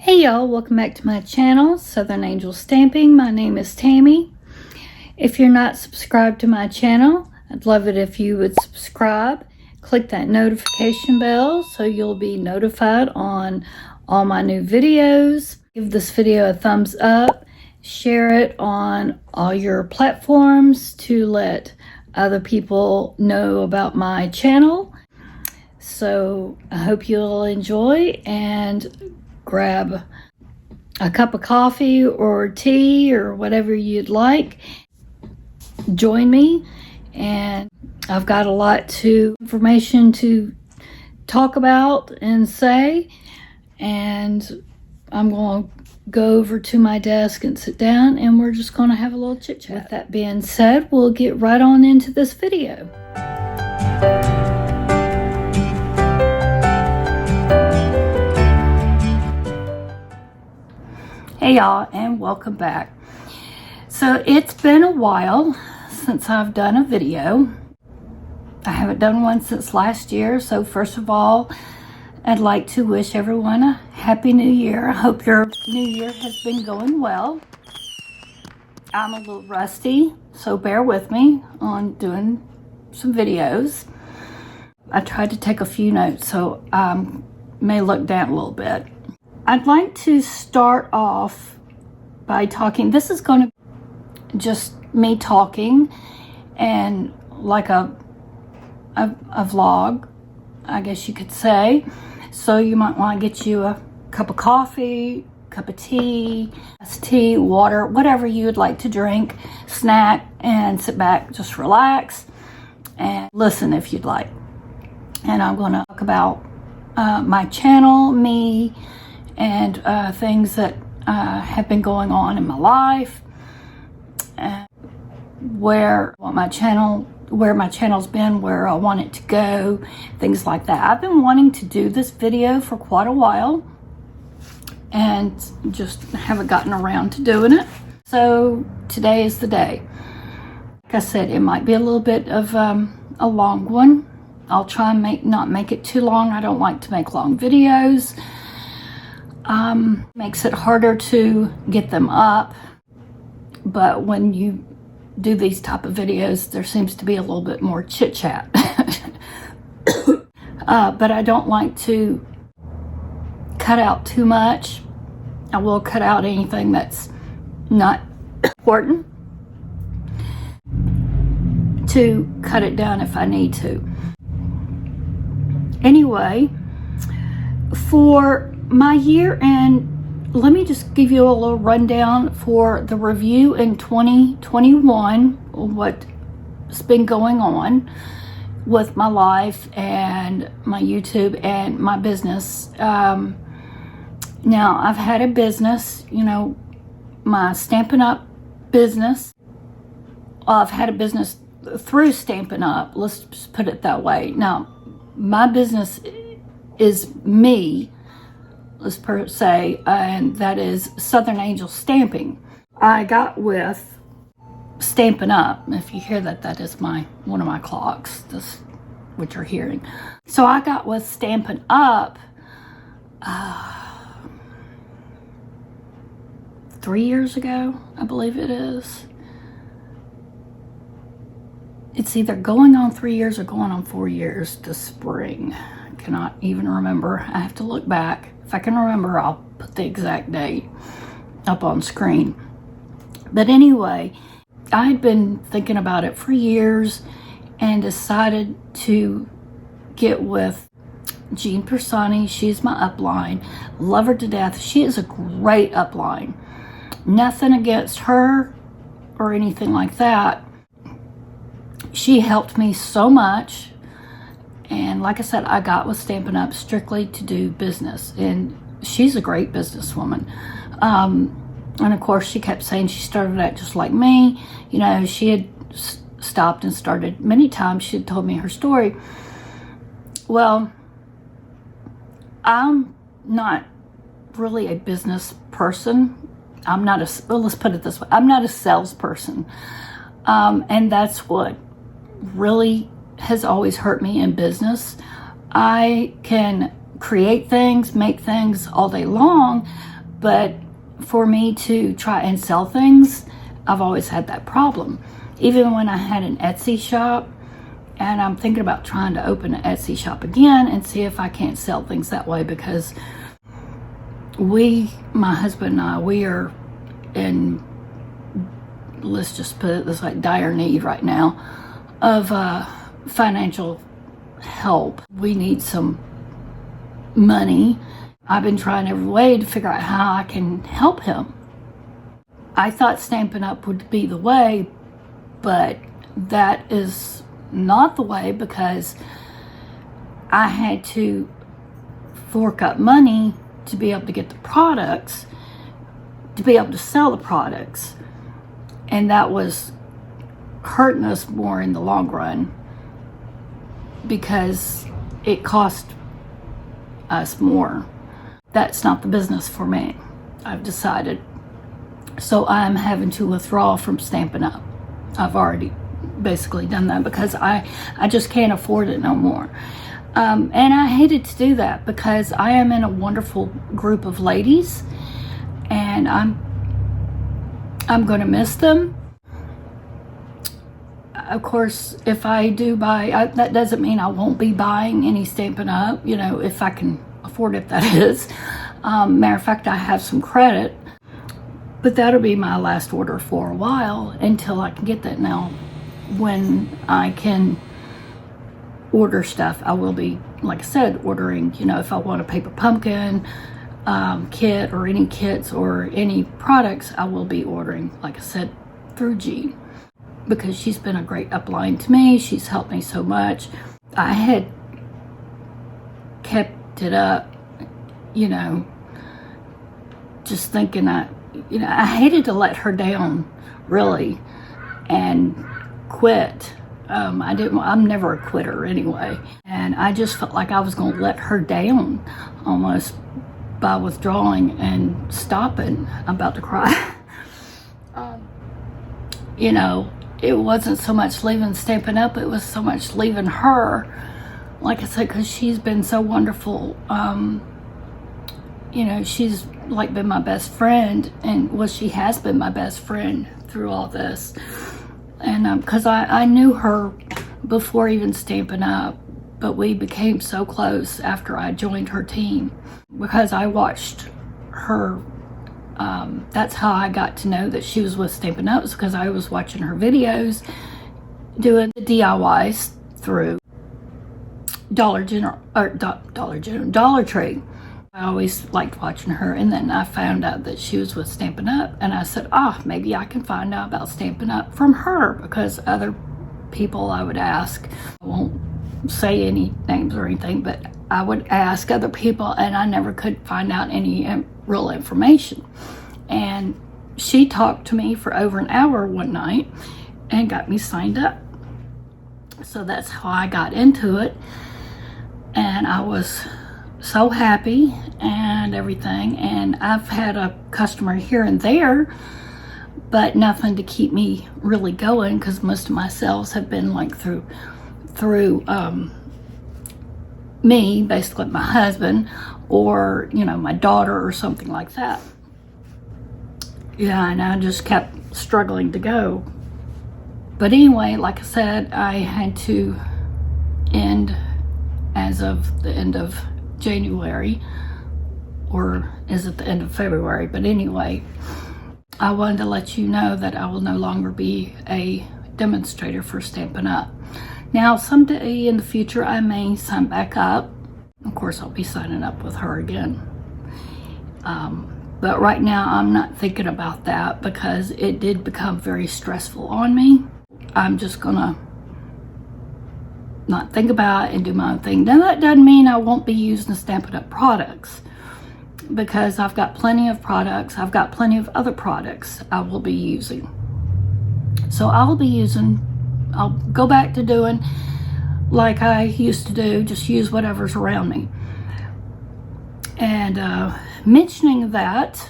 Hey y'all, welcome back to my channel, Southern Angel Stamping. My name is Tammy. If you're not subscribed to my channel, I'd love it if you would subscribe. Click that notification bell so you'll be notified on all my new videos. Give this video a thumbs up. Share it on all your platforms to let other people know about my channel. So I hope you'll enjoy and grab a cup of coffee or tea or whatever you'd like. Join me, and I've got a lot of information to talk about and say, and I'm going to go over to my desk and sit down, and we're just going to have a little chit chat. With that being said, we'll get right on into this video. Hey y'all, and welcome back. So it's been a while since I've done a video. I haven't done one since last year. So first of all, I'd like to wish everyone a happy new year. I hope your new year has been going well. I'm a little rusty, so bear with me on doing some videos. I tried to take a few notes, so I may look down a little bit. I'd like to start off by talking. This is going to just me talking and like a vlog, I guess you could say. So you might want to get you a cup of coffee, cup of tea, water, whatever you would like to drink, snack, and sit back, just relax and listen if you'd like. And I'm going to talk about my channel, me, and things that have been going on in my life, and where my channel's been, where I want it to go, things like that. I've been wanting to do this video for quite a while and just haven't gotten around to doing it. So today is the day. Like I said, it might be a little bit of a long one. I'll try and not make it too long. I don't like to make long videos. Makes it harder to get them up, but when you do these type of videos, there seems to be a little bit more chit chat. But I don't like to cut out too much. I will cut out anything that's not important to cut it down if I need to. Anyway, for my year end, let me just give you a little rundown for the review in 2021, what's been going on with my life and my YouTube and my business. Now, I've had a business, my Stampin' Up business. I've had a business through Stampin' Up, let's just put it that way. Now, my business is me, let's say, and that is Southern Angel Stamping. I got with Stampin' Up. If you hear that, that is one of my clocks, this what you're hearing. So I got with Stampin' Up 3 years ago, I believe it is. It's either going on 3 years or going on 4 years this spring. I cannot even remember. I have to look back. If I can remember, I'll put the exact date up on screen. But anyway, I had been thinking about it for years and decided to get with Jean Persani. She's my upline. Love her to death. She is a great upline. Nothing against her or anything like that. She helped me so much. And like I said, I got with Stampin' Up strictly to do business. And she's a great businesswoman. And of course, she kept saying she started out just like me. She had stopped and started many times. She had told me her story. Well, I'm not really a business person. Let's put it this way. I'm not a salesperson. And that's what really has always hurt me in business. I can create things, make things all day long, But for me to try and sell things, I've always had that problem. Even when I had an Etsy shop, and I'm thinking about trying to open an Etsy shop again and see if I can't sell things that way, because my husband and I, we are in, let's just put it this like dire need right now of financial help. We need some money. I've been trying every way to figure out how I can help him. I thought Stampin' Up! Would be the way, but that is not the way, because I had to fork up money to be able to get the products, to be able to sell the products. And that was hurting us more in the long run, because it cost us more. That's not the business for me, I've decided. So I'm having to withdraw from Stampin' Up! I've already basically done that, because I just can't afford it no more. And I hated to do that, because I am in a wonderful group of ladies, and I'm going to miss them. Of course, if I do buy, that doesn't mean I won't be buying any Stampin' Up!, you know, if I can afford it, that is. Matter of fact, I have some credit, but that'll be my last order for a while until I can get that. Now, when I can order stuff, I will be, like I said, ordering, you know, if I want a paper pumpkin kit or any kits or any products, I will be ordering, like I said, through G, because she's been a great upline to me. She's helped me so much. I had kept it up, you know, just thinking I hated to let her down, really, and quit. I'm never a quitter anyway. And I just felt like I was going to let her down almost by withdrawing and stopping. I'm about to cry. You know, it wasn't so much leaving Stampin' Up!, it was so much leaving her. Like I said, because she's been so wonderful. You know, she's like been my best friend, and well, she has been my best friend through all this. And because I knew her before even Stampin' Up!, but we became so close after I joined her team, because I watched her. That's how I got to know that she was with Stampin' Up!, was because I was watching her videos doing the DIYs through Dollar Tree. I always liked watching her, and then I found out that she was with Stampin' Up!, and I said, maybe I can find out about Stampin' Up! From her, because other people I would ask, I won't say any names or anything, but I would ask other people, and I never could find out any real information. And she talked to me for over an hour one night and got me signed up. So that's how I got into it, and I was so happy and everything. And I've had a customer here and there, but nothing to keep me really going, because most of my sales have been like through me, basically my husband, or you know, my daughter or something like that. Yeah, and I just kept struggling to go. But anyway, like I said, I had to end as of the end of January, or is it the end of February? But anyway, I wanted to let you know that I will no longer be a demonstrator for Stampin' Up! Now, someday in the future, I may sign back up. Of course, I'll be signing up with her again. But right now, I'm not thinking about that, because it did become very stressful on me. I'm just gonna not think about it and do my own thing. Now, that doesn't mean I won't be using the Stampin' Up! Products, because I've got plenty of products. I've got plenty of other products I will be using. So I'll go back to doing like I used to do, just use whatever's around me. And mentioning that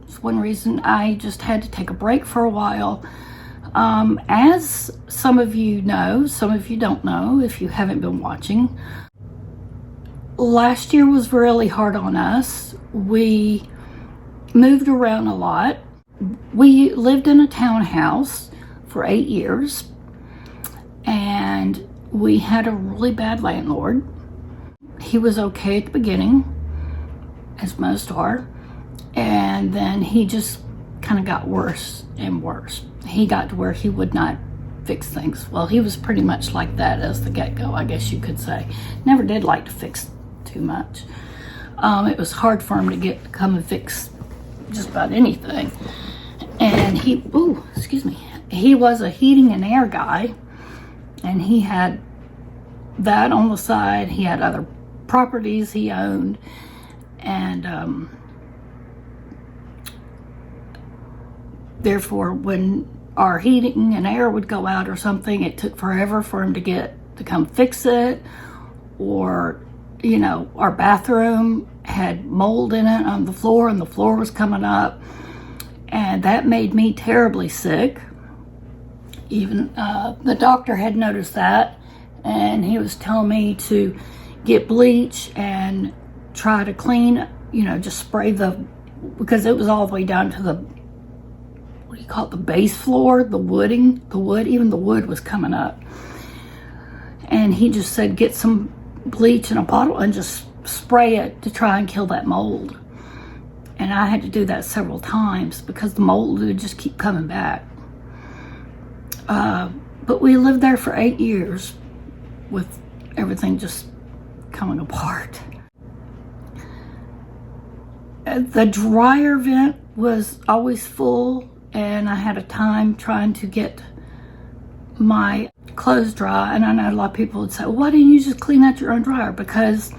is one reason I just had to take a break for a while. As some of you know, some of you don't know if you haven't been watching, last year was really hard on us. we moved around a lot. We lived in a townhouse for 8 years, and we had a really bad landlord. He was okay at the beginning, as most are, and then he just kind of got worse and worse. He got to where he would not fix things. Well, he was pretty much like that as the get-go, I guess you could say. Never did like to fix too much. It was hard for him to come and fix just about anything. And he was a heating and air guy, and he had that on the side. He had other properties he owned, and therefore when our heating and air would go out or something, it took forever for him to come fix it. Or, you know, our bathroom had mold in it on the floor, and the floor was coming up, and that made me terribly sick. Even the doctor had noticed that, and he was telling me to get bleach and try to clean, you know, just spray because it was all the way down to the, what do you call it, the base floor, the wood, even the wood was coming up. And he just said, get some bleach in a bottle and just spray it to try and kill that mold. And I had to do that several times because the mold would just keep coming back. But we lived there for 8 years with everything just coming apart. The dryer vent was always full, and I had a time trying to get my clothes dry. And I know a lot of people would say, well, why didn't you just clean out your own dryer? Because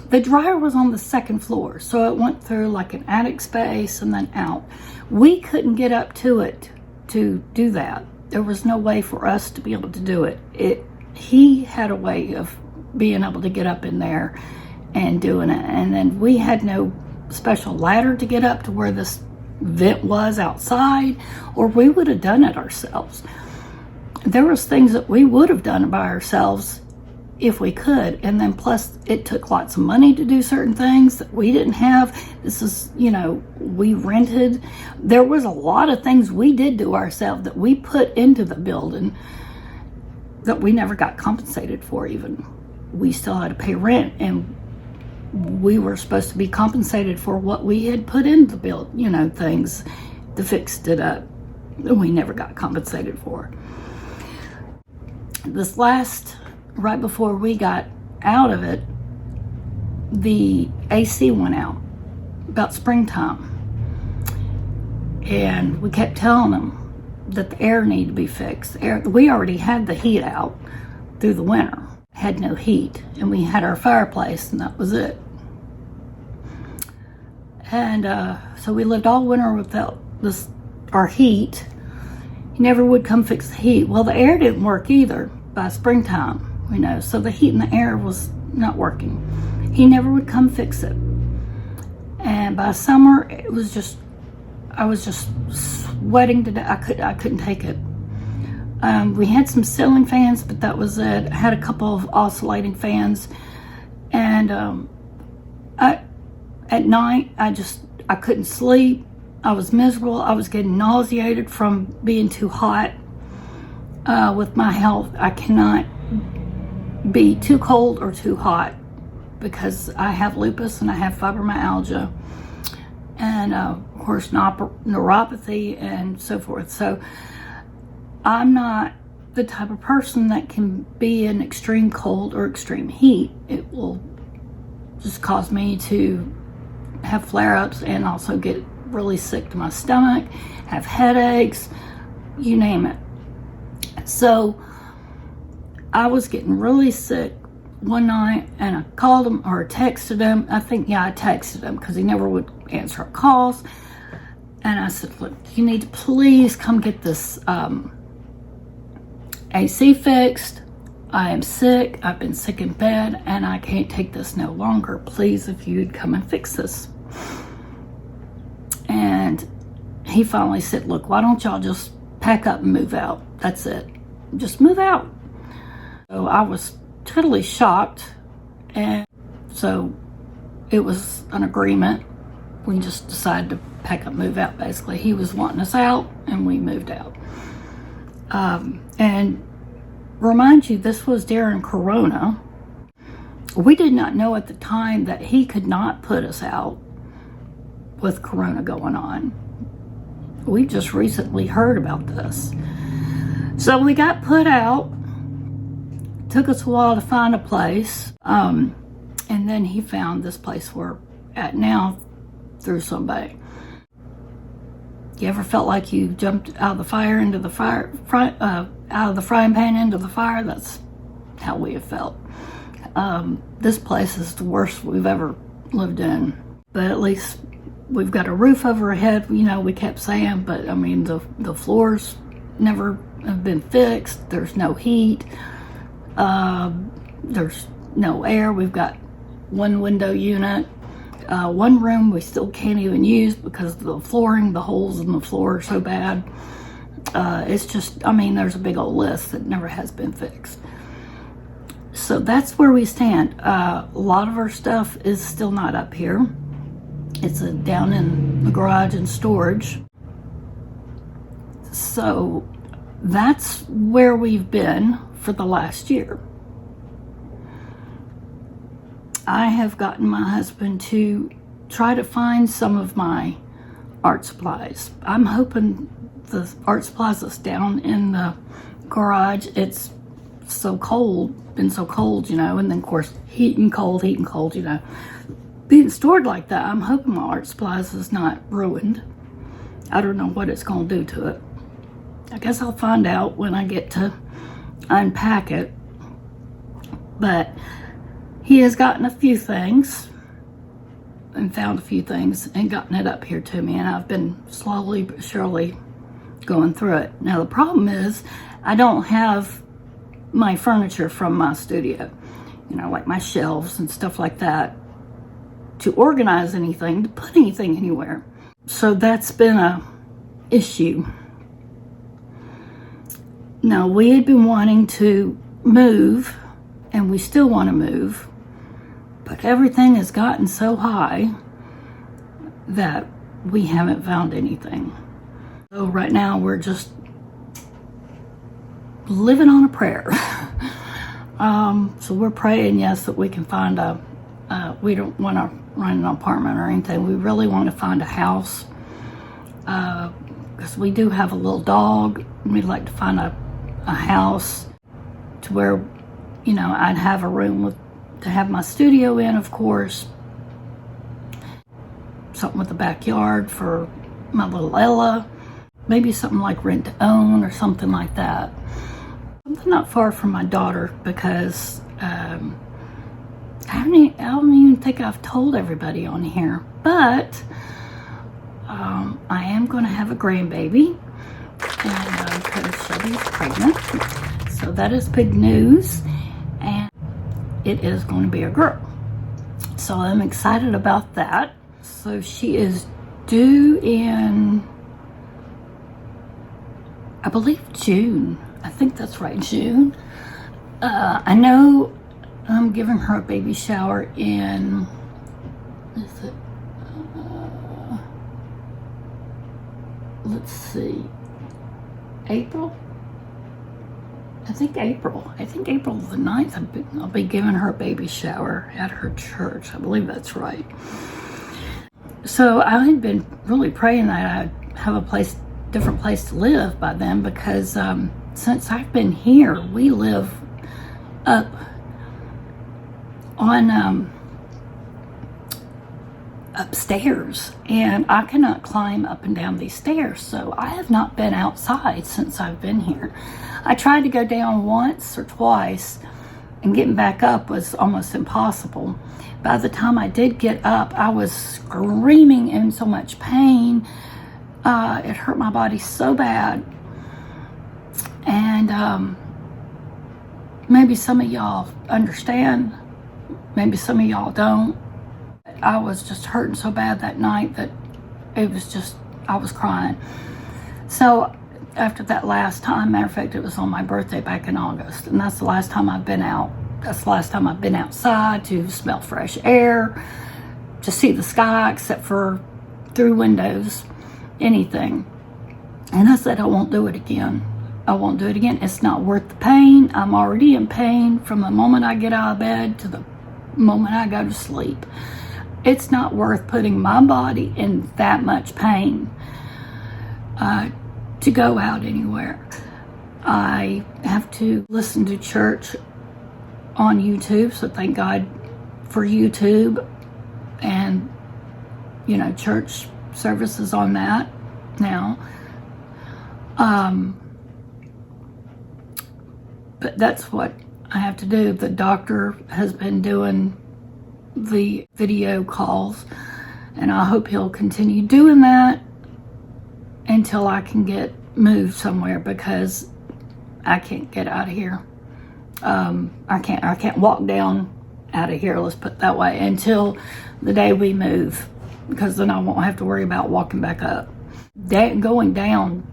the dryer was on the second floor, so it went through like an attic space and then out. We couldn't get up to it to do that. There was no way for us to be able to do it. He had a way of being able to get up in there and doing it. And then we had no special ladder to get up to where this vent was outside, or we would have done it ourselves. There was things that we would have done by ourselves if we could. And then plus it took lots of money to do certain things that we didn't have. This is, you know, we rented. There was a lot of things we did do ourselves that we put into the building that we never got compensated for even. We still had to pay rent, and we were supposed to be compensated for what we had put in the build, you know, things to fix it up. We never got compensated for. This last, right before we got out of it, the AC went out about springtime. And we kept telling them that the air needed to be fixed. We already had the heat out through the winter. Had no heat, and we had our fireplace, and that was it. And so we lived all winter without our heat. He never would come fix the heat. Well, the air didn't work either by springtime, you know, so the heat in the air was not working. He never would come fix it. And by summer, it was just, I was just sweating to death. I couldn't take it. We had some ceiling fans, but that was it. I had a couple of oscillating fans, and at night I couldn't sleep. I was miserable. I was getting nauseated from being too hot. With my health, I cannot be too cold or too hot because I have lupus and I have fibromyalgia, and of course neuropathy and so forth. So I'm not the type of person that can be in extreme cold or extreme heat. It will just cause me to have flare-ups and also get really sick to my stomach, have headaches, you name it. So I was getting really sick one night, and I called him or texted him. I texted him because he never would answer our calls. And I said, look, you need to please come get this AC fixed. I am sick. I've been sick in bed, and I can't take this no longer. Please, if you'd come and fix this. And he finally said, look, why don't y'all just pack up and move out? That's it. Just move out. So I was totally shocked. And so it was an agreement we just decided to pack up, move out, basically. He was wanting us out, and we moved out. And remind you, this was during Corona. We did not know at the time that he could not put us out with Corona going on. We just recently heard about this. So we got put out. Took us a while to find a place. And then he found this place we're at now through somebody. You ever felt like you jumped out of the fire into the fire, out of the frying pan into the fire? That's how we have felt. This place is the worst we've ever lived in. But at least we've got a roof over our head, you know, we kept saying, but I mean, the floors never have been fixed. There's no heat. There's no air. We've got one window unit. One room we still can't even use because of the flooring, the holes in the floor are so bad. It's just, I mean, there's a big old list that never has been fixed. So that's where we stand. A lot of our stuff is still not up here. It's down in the garage and storage. So that's where we've been for the last year. I have gotten my husband to try to find some of my art supplies. I'm hoping the art supplies that's down in the garage, it's so cold, been so cold, you know, and then of course heat and cold, you know. Being stored like that, I'm hoping my art supplies is not ruined. I don't know what it's going to do to it. I guess I'll find out when I get to unpack it. But he has gotten a few things and found a few things and gotten it up here to me, and I've been slowly but surely going through it. Now the problem is I don't have my furniture from my studio, you know, like my shelves and stuff like that, to organize anything, to put anything anywhere. So that's been a issue. Now, we had been wanting to move, and we still want to move, but everything has gotten so high that we haven't found anything. So right now we're just living on a prayer. So we're praying, yes, that we can find we don't want to rent an apartment or anything. We really want to find a house, because we do have a little dog. We'd like to find a house to where, you know, I'd have a room to have my studio in, of course. Something with a backyard for my little Ella. Maybe something like rent to own or something like that. Something not far from my daughter, because I don't even think I've told everybody on here, but I am going to have a grandbaby, and because Shelby's pregnant, so that is big news, and it is going to be a girl. So I'm excited about that. So she is due in, I believe, June. I think that's right, June. I know I'm giving her a baby shower in, is it, let's see, April? I think April the 9th, I'll be giving her a baby shower at her church. I believe that's right. So I had been really praying that I'd have a different place to live by then, because since I've been here, we live up on upstairs, and I cannot climb up and down these stairs, so I have not been outside since I've been here. I tried to go down once or twice, and getting back up was almost impossible. By the time I did get up, I was screaming in so much pain. It hurt my body so bad. And maybe some of y'all understand, maybe some of y'all don't. I was just hurting so bad that night that it was just, I was crying. So after that last time, matter of fact, it was on my birthday back in August, and that's the last time I've been out. That's the last time I've been outside to smell fresh air, to see the sky, except for through windows, anything. And I said, I won't do it again. I won't do it again. It's not worth the pain. I'm already in pain from the moment I get out of bed to the moment I go to sleep. It's not worth putting my body in that much pain to go out anywhere. I have to listen to church on YouTube, so thank God for YouTube and, church services on that now. But that's what I have to do. The doctor has been doing the video calls, and I hope he'll continue doing that until I can get moved somewhere, because I can't get out of here. I can't walk down out of here, let's put it that way, until the day we move, because then I won't have to worry about walking back up. Going down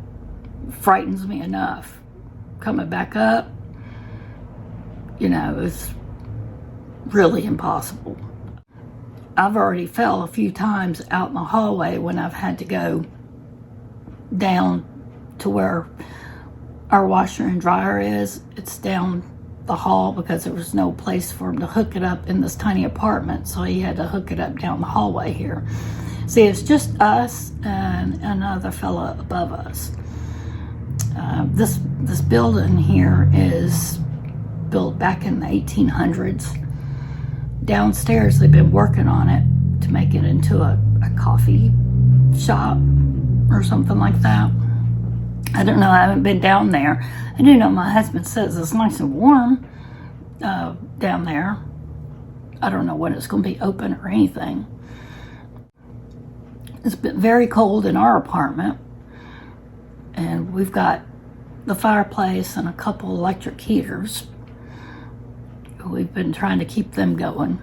frightens me enough. Coming back up, it's really impossible. I've already fell a few times out in the hallway when I've had to go down to where our washer and dryer is. It's down the hall because there was no place for him to hook it up in this tiny apartment, so he had to hook it up down the hallway here. See, it's just us and another fella above us. This building here is built back in the 1800s. Downstairs, they've been working on it to make it into a coffee shop or something like that. I don't know, I haven't been down there. I do know my husband says it's nice and warm down there. I don't know when it's going to be open or anything. It's been very cold in our apartment, and we've got the fireplace and a couple electric heaters. We've been trying to keep them going.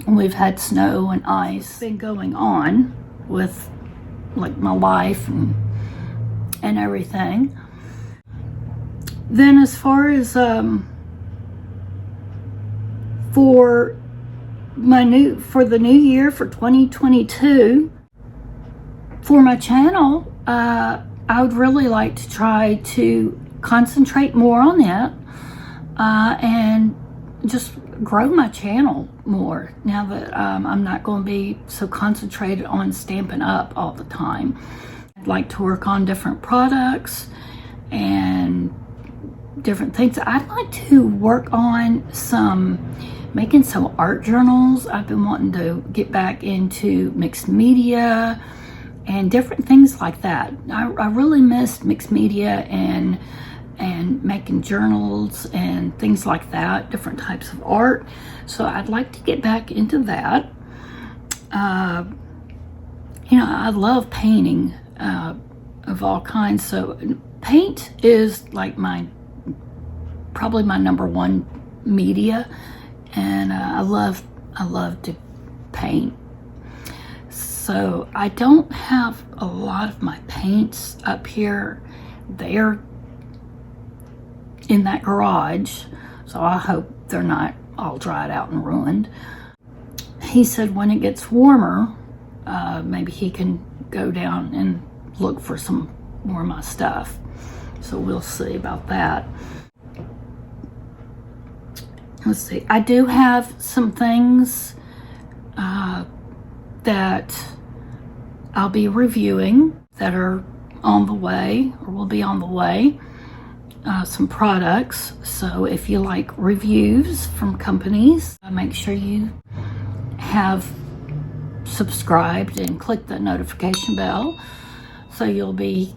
And we've had snow and ice been going on with like my life and everything. Then as far as for the new year, for 2022, for my channel, I would really like to try to concentrate more on that and just grow my channel more now that I'm not going to be so concentrated on Stampin' Up all the time. I'd like to work on different products and different things. I'd like to work on making some art journals. I've been wanting to get back into mixed media and different things like that. I really missed mixed media and making journals and things like that, different types of art. So I'd like to get back into that. I love painting of all kinds. So paint is like probably my number one media, and I love to paint. So I don't have a lot of my paints up here. They're in that garage, so I hope they're not all dried out and ruined. He said when it gets warmer, maybe he can go down and look for some more of my stuff. So we'll see about that. Let's see. I do have some things that I'll be reviewing that are on the way or will be on the way. Some products. So if you like reviews from companies, make sure you have subscribed and click the notification bell so you'll be,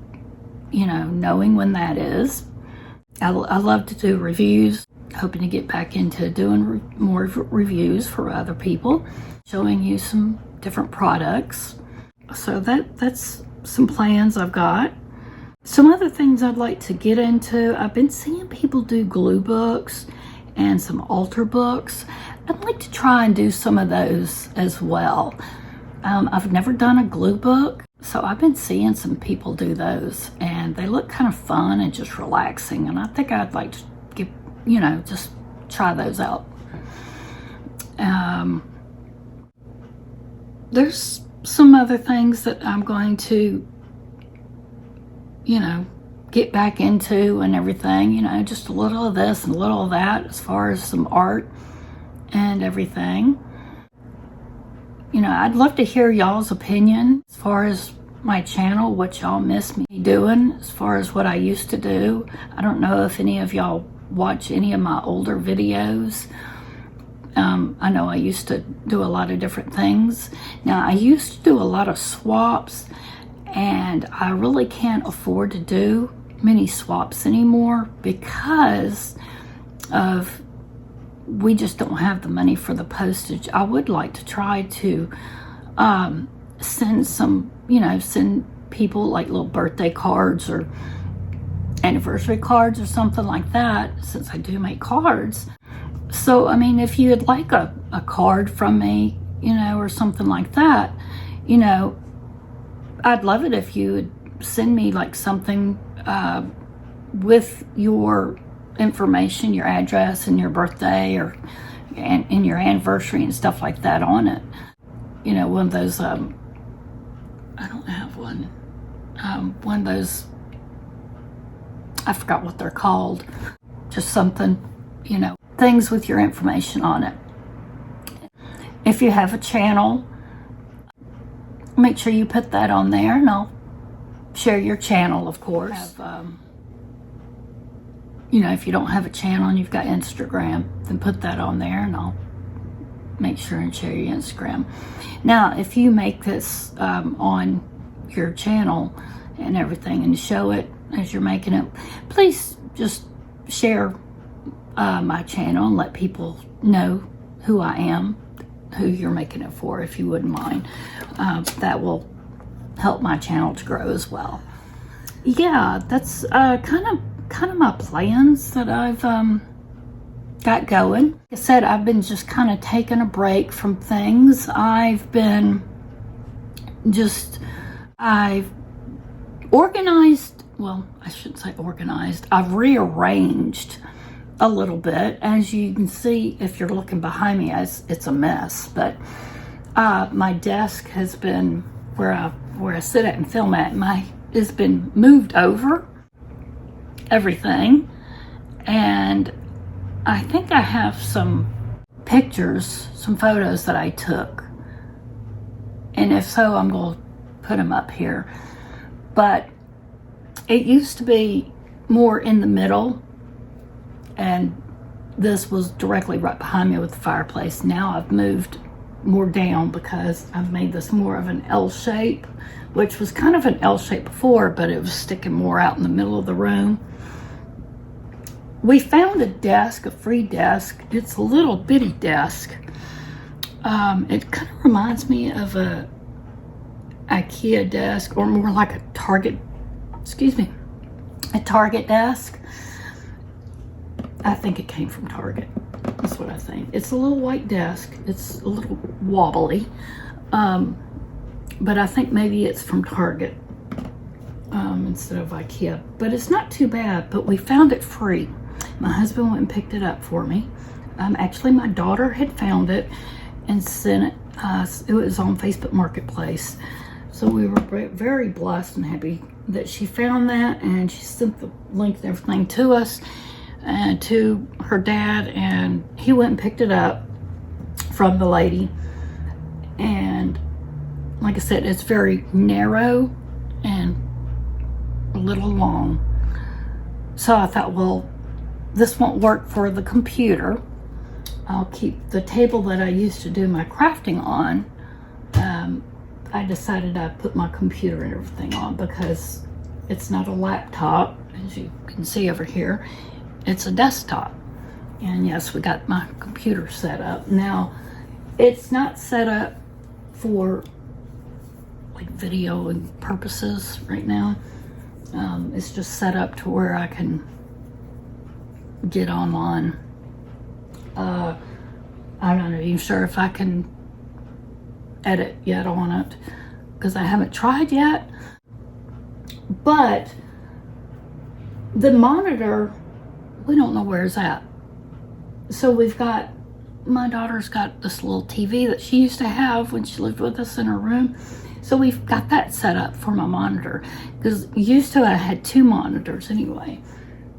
knowing when that is. I love to do reviews, hoping to get back into doing more reviews for other people, showing you some different products. So that's some plans I've got. Some other things I'd like to get into, I've been seeing people do glue books and some altar books. I'd like to try and do some of those as well. I've never done a glue book, so I've been seeing some people do those, and they look kind of fun and just relaxing, and I think I'd like to just try those out. There's some other things that I'm going to, you know, get back into and everything, you know, just a little of this and a little of that as far as some art and everything. You know, I'd love to hear y'all's opinion as far as my channel, what y'all miss me doing as far as what I used to do. I don't know if any of y'all watch any of my older videos. I know I used to do a lot of different things. Now, I used to do a lot of swaps, and I really can't afford to do many swaps anymore because of we just don't have the money for the postage. I would like to try to send some, you know, send people like little birthday cards or anniversary cards or something like that, since I do make cards. So, I mean, if you'd like a card from me, you know, or something like that, you know, I'd love it if you would send me like something with your information, your address and your birthday and your anniversary and stuff like that on it. You know, one of those, I don't have one. One of those, I forgot what they're called. Just something, you know, things with your information on it. If you have a channel, make sure you put that on there, and I'll share your channel, of course. You know, if you don't have a channel and you've got Instagram, then put that on there, and I'll make sure and share your Instagram. Now, if you make this on your channel and everything and show it as you're making it, please just share my channel and let people know who I am, who you're making it for, if you wouldn't mind. That will help my channel to grow as well. Yeah, that's kind of my plans that I've got going. Like I said, I've been just kind of taking a break from things. I've organized, well, I shouldn't say organized, I've rearranged a little bit. As you can see, if you're looking behind me, it's a mess, but my desk has been where I sit at and film at, has been moved over, everything, and I think I have some pictures, some photos that I took, and if so, I'm going to put them up here. But it used to be more in the middle, and this was directly right behind me with the fireplace. Now I've moved more down because I've made this more of an L shape, which was kind of an L shape before, but it was sticking more out in the middle of the room. We found a desk, a free desk. It's a little bitty desk. It kind of reminds me of a IKEA desk, or more like a Target desk. I think it came from Target. That's what I think. It's a little white desk. It's a little wobbly. But I think maybe it's from Target instead of IKEA. But it's not too bad, but we found it free. My husband went and picked it up for me. Actually, my daughter had found it and sent it. It was on Facebook Marketplace. So we were very blessed and happy that she found that, and she sent the link and everything to us and to her dad, and he went and picked it up from the lady. And like I said, it's very narrow and a little long. So I thought, well, this won't work for the computer. I'll keep the table that I used to do my crafting on. I decided I'd put my computer and everything on because it's not a laptop, as you can see over here. It's a desktop. And yes, we got my computer set up. Now, it's not set up for like video and purposes right now. It's just set up to where I can get online. I'm not even sure if I can edit yet on it because I haven't tried yet. But the monitor, we don't know where it's at. So we've got my daughter's got this little TV that she used to have when she lived with us in her room. So we've got that set up for my monitor, because used to I had 2 monitors anyway.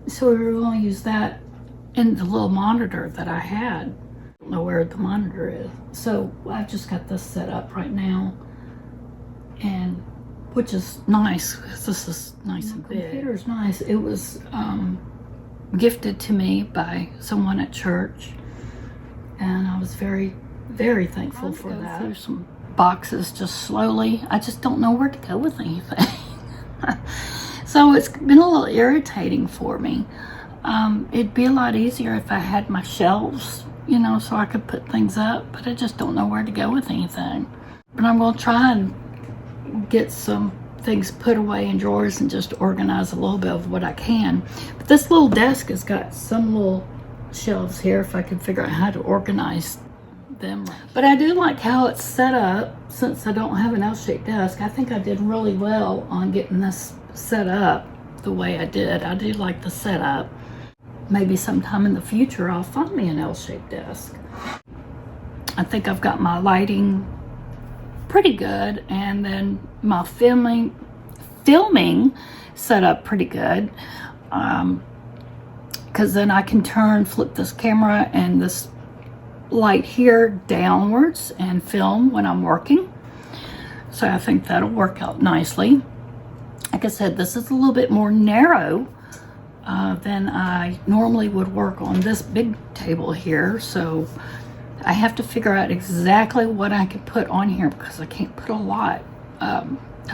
So we were going to use that and the little monitor that I had. I don't know where the monitor is. So I've just got this set up right now, and which is nice, because this is nice and big. The computer's nice. It was gifted to me by someone at church, and I was very, very thankful for that. Through some boxes just slowly. I just don't know where to go with anything. So it's been a little irritating for me. It'd be a lot easier if I had my shelves, you know, so I could put things up, but I just don't know where to go with anything. But I'm going to try and get some things put away in drawers and just organize a little bit of what I can. But this little desk has got some little shelves here, if I can figure out how to organize them. But I do like how it's set up. Since I don't have an L-shaped desk, I think I did really well on getting this set up the way I did. I do like the setup. Maybe sometime in the future I'll find me an L-shaped desk. I think I've got my lighting pretty good, and then my filming set up pretty good, because then I can flip this camera and this light here downwards and film when I'm working. So I think that'll work out nicely. Like I said, this is a little bit more narrow than I normally would work on this big table here, so I have to figure out exactly what I can put on here, because I can't put a lot. I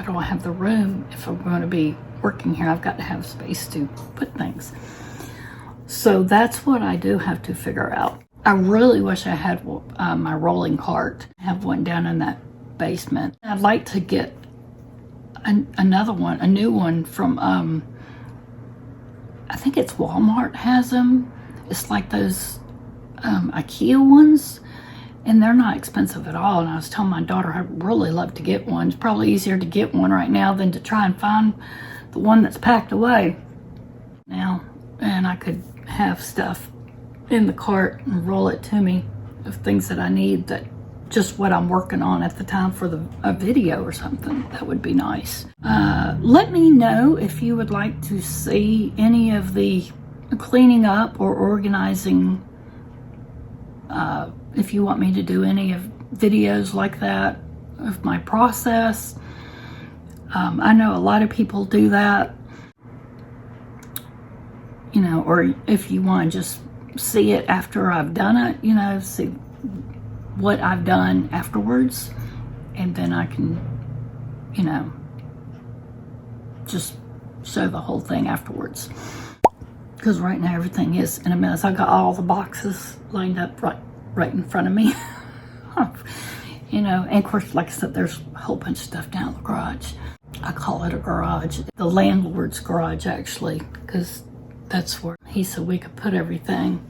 don't have the room. If I'm going to be working here, I've got to have space to put things. So that's what I do have to figure out. I really wish I had my rolling cart. I have one down in that basement. I'd like to get another one, a new one from, I think it's Walmart has them. It's like those IKEA ones, and they're not expensive at all. And I was telling my daughter I'd really love to get one. It's probably easier to get one right now than to try and find the one that's packed away now. And I could have stuff in the cart and roll it to me of things that I need, that just what I'm working on at the time for a video or something. That would be nice. Let me know if you would like to see any of the cleaning up or organizing, if you want me to do any of videos like that of my process. I know a lot of people do that, you know, or if you want to just see it after I've done it, you know, see what I've done afterwards, and then I can, you know, just show the whole thing afterwards. Because right now everything is in a mess. I got all the boxes lined up right in front of me. You know, and of course, like I said, there's a whole bunch of stuff down in the garage. I call it a garage. The landlord's garage, actually, because that's where he said we could put everything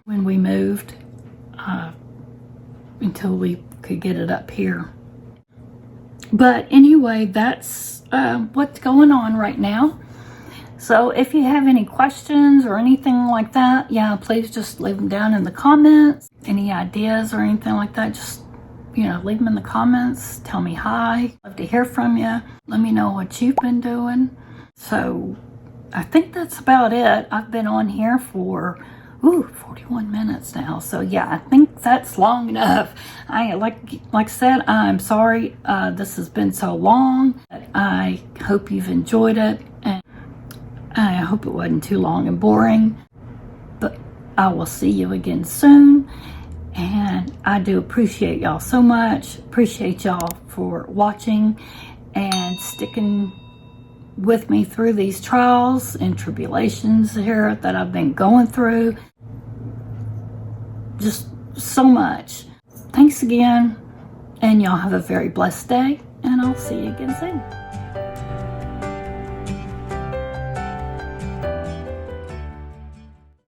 when we moved, until we could get it up here. But anyway, that's what's going on right now. So if you have any questions or anything like that, yeah, please just leave them down in the comments. Any ideas or anything like that, just, you know, leave them in the comments. Tell me hi. Love to hear from you. Let me know what you've been doing. So I think that's about it. I've been on here for 41 minutes now. So yeah, I think that's long enough. Like I said, I'm sorry this has been so long. I hope you've enjoyed it, and I hope it wasn't too long and boring. But I will see you again soon. And I do appreciate y'all so much. Appreciate y'all for watching and sticking with me through these trials and tribulations here that I've been going through. Just so much. Thanks again, and y'all have a very blessed day, and I'll see you again soon.